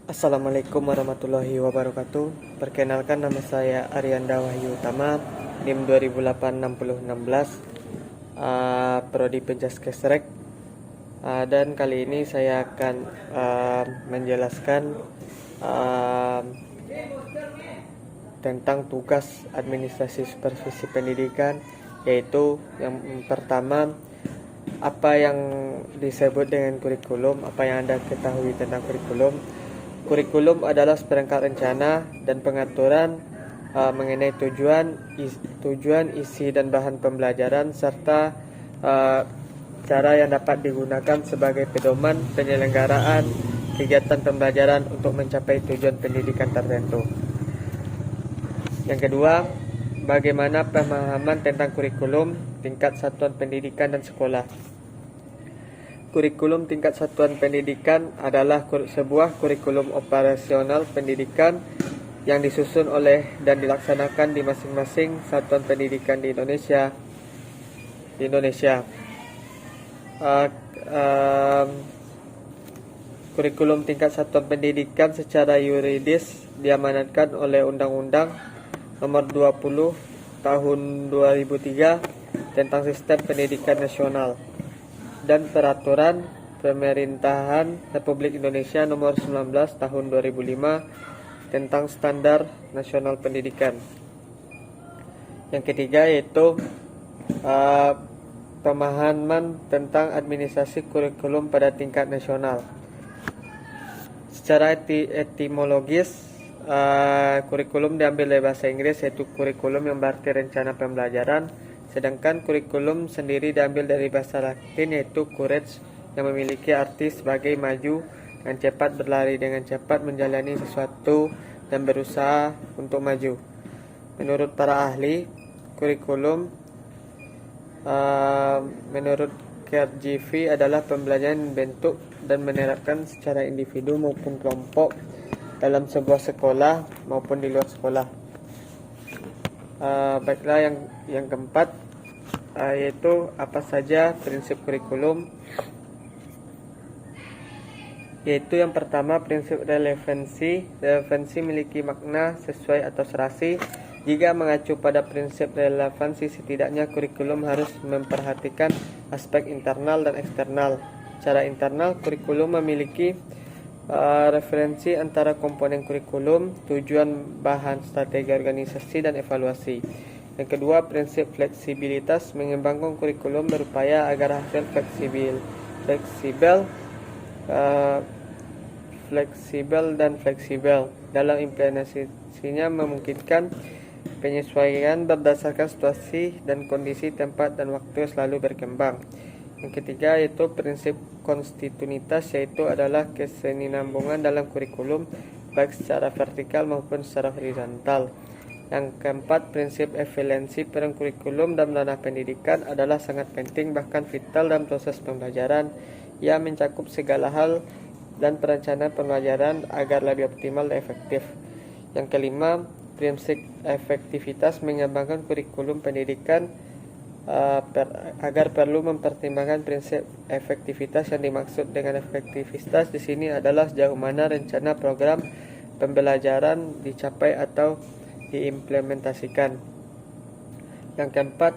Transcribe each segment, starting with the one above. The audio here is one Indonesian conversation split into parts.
Assalamualaikum warahmatullahi wabarakatuh. Perkenalkan, nama saya Arianda Wahyu Utama, NIM 2008-6016, Prodi Penjaskesrek. Dan kali ini saya akan menjelaskan tentang tugas administrasi supervisi pendidikan, yaitu yang pertama, apa yang disebut dengan kurikulum, apa yang Anda ketahui tentang kurikulum. Kurikulum adalah seperangkat rencana dan pengaturan mengenai tujuan, isi dan bahan pembelajaran, serta cara yang dapat digunakan sebagai pedoman penyelenggaraan kegiatan pembelajaran untuk mencapai tujuan pendidikan tertentu. Yang kedua, bagaimana pemahaman tentang kurikulum tingkat satuan pendidikan dan sekolah. Kurikulum tingkat satuan pendidikan adalah sebuah kurikulum operasional pendidikan yang disusun oleh dan dilaksanakan di masing-masing satuan pendidikan di Indonesia. Kurikulum tingkat satuan pendidikan secara yuridis diamanatkan oleh Undang-Undang Nomor 20 Tahun 2003 tentang Sistem Pendidikan Nasional dan Peraturan Pemerintahan Republik Indonesia Nomor 19 Tahun 2005 tentang Standar Nasional Pendidikan. Yang ketiga yaitu pemahaman tentang administrasi kurikulum pada tingkat nasional. Secara etimologis, kurikulum diambil dari bahasa Inggris, yaitu kurikulum yang berarti rencana pembelajaran. Sedangkan kurikulum sendiri diambil dari bahasa Latin, yaitu courage, yang memiliki arti sebagai maju dan cepat, berlari dengan cepat, menjalani sesuatu dan berusaha untuk maju. Menurut para ahli kurikulum, menurut KJV adalah pembelajaran bentuk dan menerapkan secara individu maupun kelompok dalam sebuah sekolah maupun di luar sekolah. Baiklah, yang keempat, yaitu apa saja prinsip kurikulum. Yaitu yang pertama, prinsip relevansi. Relevansi memiliki makna sesuai atau serasi. Jika mengacu pada prinsip relevansi, setidaknya kurikulum harus memperhatikan aspek internal dan eksternal. Secara internal, kurikulum memiliki referensi antara komponen kurikulum, tujuan, bahan, strategi organisasi, dan evaluasi. Yang kedua, prinsip fleksibilitas. Mengembangkan kurikulum berupaya agar hasil fleksibel dalam implementasinya, memungkinkan penyesuaian berdasarkan situasi dan kondisi tempat dan waktu selalu berkembang. Yang ketiga yaitu prinsip konstitunitas, yaitu adalah kesinambungan dalam kurikulum baik secara vertikal maupun secara horizontal. Yang keempat, prinsip evaluasi. Peran kurikulum dalam ranah pendidikan adalah sangat penting, bahkan vital dalam proses pembelajaran. Ia mencakup segala hal dan perencanaan pembelajaran agar lebih optimal dan efektif. Yang kelima, prinsip efektivitas. Mengembangkan kurikulum pendidikan agar perlu mempertimbangkan prinsip efektivitas. Yang dimaksud dengan efektivitas di sini adalah sejauh mana rencana program pembelajaran dicapai atau diimplementasikan. Yang keempat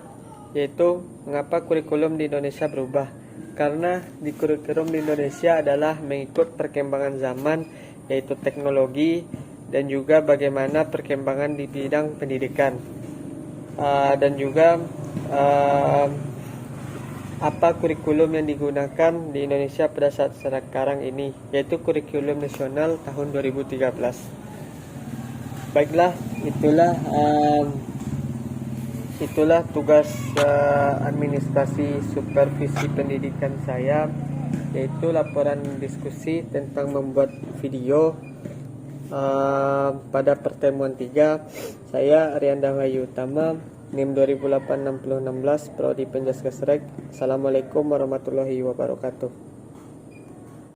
yaitu mengapa kurikulum di Indonesia berubah. Karena di kurikulum di Indonesia adalah mengikut perkembangan zaman, yaitu teknologi, dan juga bagaimana perkembangan di bidang pendidikan, dan juga apa kurikulum yang digunakan di Indonesia pada saat sekarang ini, yaitu kurikulum nasional tahun 2013. Baiklah, itulah tugas administrasi supervisi pendidikan saya, yaitu laporan diskusi tentang membuat video pada pertemuan 3. Saya Arianda Wahyu Utama, NIM 2008-6016, Prodi Penjaskesrek. Assalamualaikum warahmatullahi wabarakatuh.